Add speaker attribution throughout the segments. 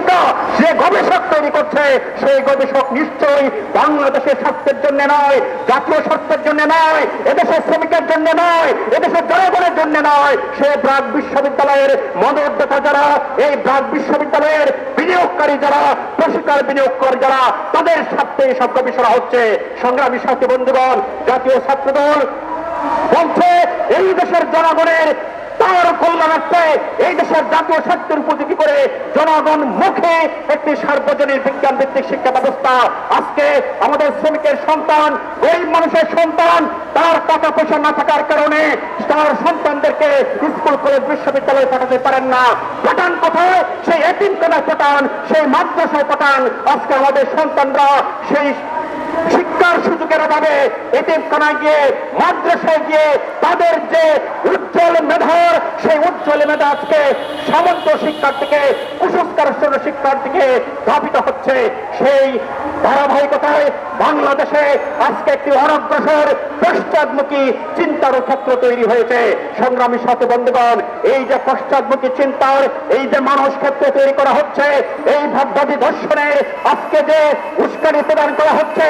Speaker 1: ভূমিকা যে গবেষক তৈরি করছে সেই গবেষক নিশ্চয়ই বাংলাদেশের স্বার্থের জন্য নয়, জাতীয় স্বার্থের জন্য নয়, এদেশের শ্রমিকের জন্য নয়, এদেশের জনগণের জন্য নয়। সে ব্রাক বিশ্ববিদ্যালয়ের মনোযোদ্ধা যারা, এই ব্রাক বিশ্ববিদ্যালয়ের বিনিয়োগকারী যারা, প্রশিক্ষণ বিনিয়োগকারী যারা, তাদের স্বার্থে এইসব গবেষণা হচ্ছে। সংগ্রামী সাথী বন্ধুগণ, জাতীয় ছাত্রদল বলছে এই দেশের জনগণের তার কল্যাণার্থে এই দেশের জাতীয় স্বার্থের উপযোগী করে জনগণ মুখে একটি সার্বজনীন বিজ্ঞান ভিত্তিক শিক্ষা ব্যবস্থা। আজকে আমাদের শ্রমিকের সন্তান, গরিব মানুষের সন্তান, তার টাকা পয়সা না থাকার কারণে তার সন্তানদেরকে স্কুল কলেজ বিশ্ববিদ্যালয়ে পাঠাতে পারেন না। পাঠান কোথায়? সেই এতিমখানায় পাঠান, সেই মাদ্রাসায় পাঠান। আজকে আমাদের সন্তানরা সেই শিক্ষার সুযোগের অভাবে এতিমখানায় গিয়ে, মাদ্রাসায় গিয়ে তাদের যে উজ্জ্বল মেধার, সেই উজ্জ্বল মেধা আজকে সামন্ত শিক্ষার দিকে, কুসংস্কার শিক্ষার দিকে ধাবিত হচ্ছে। সেই ধারাবাহিকতায় বাংলাদেশে আজকে একটি অনগ্রসর পশ্চাদমুখী চিন্তার ক্ষেত্র তৈরি হয়েছে। সংগ্রামী সাথী বন্ধুগণ, এই যে পশ্চাদমুখী চিন্তার এই যে মানুষ ক্ষেত্র তৈরি করা হচ্ছে, এই ভাববাদী দর্শনের আজকে যে উস্কানি প্রদান করা হচ্ছে,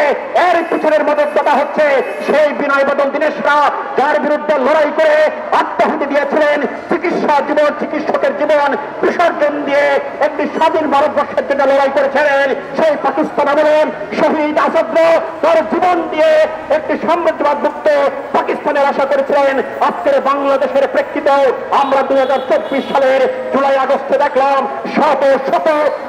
Speaker 1: এর পিছনের মদতদাতা হচ্ছে সেই বিনয় বাদল দীনেশরা, যার বিরুদ্ধে লড়াই করে আত্মাহুতি দিয়েছিলেন, চিকিৎসা জীবন, চিকিৎসকের জীবন বিসর্জন দিয়ে একটি স্বাধীন ভারতবর্ষের জন্য লড়াই করেছিলেন। সেই পাকিস্তান আমলের শহীদ আসাদ তার জীবন দিয়ে একটি সাম্রাজ্যবাদ মুক্ত পাকিস্তানের আশা করেছিলেন। আজকের বাংলাদেশের প্রেক্ষিতেও আমরা 2024 সালের জুলাই আগস্টে দেখলাম শত শত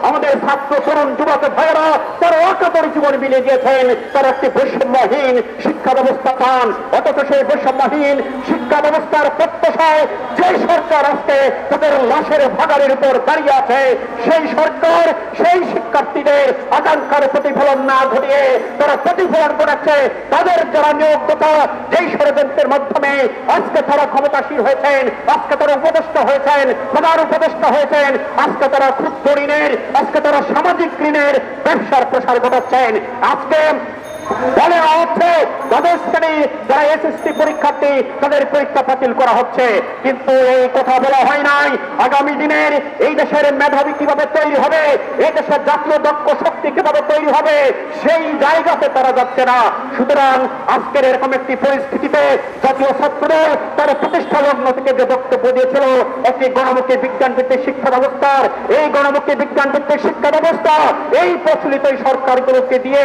Speaker 1: আমাদের ছাত্র তরুণ যুবক ভাইয়েরা তারা অকাতর জীবন বিলিয়ে দিয়েছেন, তারা একটি বৈষম্যহীন শিক্ষা ব্যবস্থা পান। অথচ সেই বৈষম্যহীন শিক্ষা ব্যবস্থার প্রত্যাশায় যে সরকার আজকে তাদের লাশের ভাগাড়ের উপর দাঁড়িয়ে আছে, সেই সরকার সেই শিক্ষার্থীদের আকাঙ্ক্ষার প্রতিফলন না ঘটিয়ে তারা প্রতিফলন করেছে তাদের যারা নিয়োগদাতা, যেই ষড়যন্ত্রের মাধ্যমে আজকে তারা ক্ষমতাসীন হয়েছেন, আজকে তারা উপদেষ্টা হয়েছেন, প্রধান উপদেষ্টা হয়েছেন, আজকে তারা ক্ষুদ্র ঋণের, আজকে তারা সামাজিক ঋণের ব্যবসার প্রসার ঘটাচ্ছেন। আজকে বলে হচ্ছে দ্বাদশ শ্রেণী যারা এসএসসি পরীক্ষার্থী তাদের পরীক্ষা বাতিল করা হচ্ছে, কিন্তু এই কথা বলা হয় নাই আগামী দিনের এই দেশের মেধাবী কিভাবে তৈরি হবে, এই দেশের জাতীয় দক্ষ শক্তি কিভাবে তৈরি হবে, সেই জায়গাতে তারা যাচ্ছে না। সুতরাং আজকের এরকম একটি পরিস্থিতিতে জাতীয় ছাত্রদল তার প্রতিষ্ঠা লগ্ন থেকে যে বক্তব্য দিয়েছিল একটি গণমুখী বিজ্ঞান ভিত্তিক শিক্ষা ব্যবস্থার, এই গণমুখী বিজ্ঞান ভিত্তিক শিক্ষা ব্যবস্থা এই প্রচলিত সরকারগুলোকে দিয়ে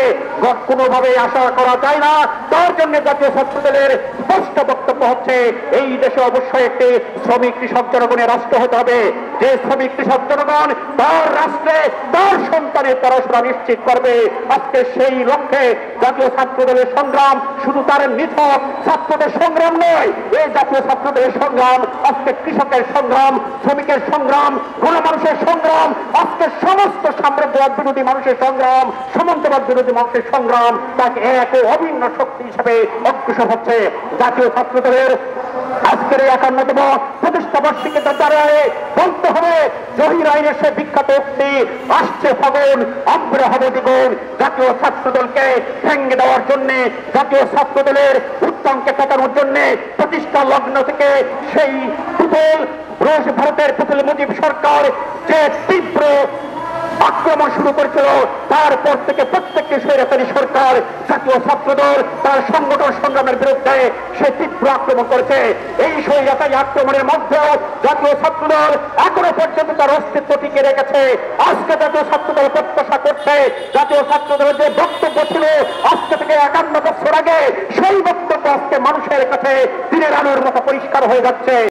Speaker 1: কোনোভাবে আশা করা যায় না। তার জন্য জাতীয় ছাত্রদলের স্পষ্ট বক্তব্য হচ্ছে এই দেশে অবশ্যই একটি শ্রমিক কৃষক জনগণের রাষ্ট্র হতে হবে, যে শ্রমিক কৃষক জনগণ তার রাষ্ট্রে তার সন্তানের পড়াশোনা নিশ্চিত করবে। আজকে সেই লক্ষ্যে জাতীয় ছাত্রদলের সংগ্রাম শুধু তার নিছক ছাত্রদের সংগ্রাম নয়, এই জাতীয় ছাত্রদলের সংগ্রাম আজকে কৃষকের সংগ্রাম, শ্রমিকের সংগ্রাম, গণমানুষের সংগ্রাম, আজকে সমস্ত সাম্রাজ্যবাদ বিরোধী মানুষের সংগ্রাম, সামন্তবাদ বিরোধী মানুষের সংগ্রাম তাকে এক অভিন্ন শক্তি হিসেবে অগ্রসর হচ্ছে। জাতীয় ছাত্রদলের আজকের এই 51তম প্রতিষ্ঠা বার্ষিকীতে দাঁড়িয়ে বলতে হবে জহির আইনের সে বিখ্যাত উক্তি, আসছে ফাগুন আমরা হব দ্বিগুণ। জাতীয় ছাত্রদলকে ভেঙে দেওয়ার জন্য, জাতীয় ছাত্রদলের উত্তমকে কাটানোর জন্য প্রতিষ্ঠা লগ্ন থেকে সেই পুতুল রুশ ভারতের পুতুল মুজিব সরকার যে তীব্র আক্রমণ শুরু করেছিল, তারপর থেকে প্রত্যেকটি স্বৈরাচারী সরকার জাতীয় ছাত্রদল তার সংগঠন সংগ্রামের বিরুদ্ধে সে তীব্র আক্রমণ করেছে। এই স্বৈরাচারী আক্রমণের মধ্যেও জাতীয় ছাত্রদল এখনো পর্যন্ত তার অস্তিত্ব টিকে রেখেছে। আজকে জাতীয় ছাত্রদল প্রত্যাশা করছে জাতীয় ছাত্রদলের যে বক্তব্য ছিল আজকে থেকে 51 বছর আগে, সেই বক্তব্য আজকে মানুষের কাছে দিনের আলোর মতো পরিষ্কার হয়ে যাচ্ছে।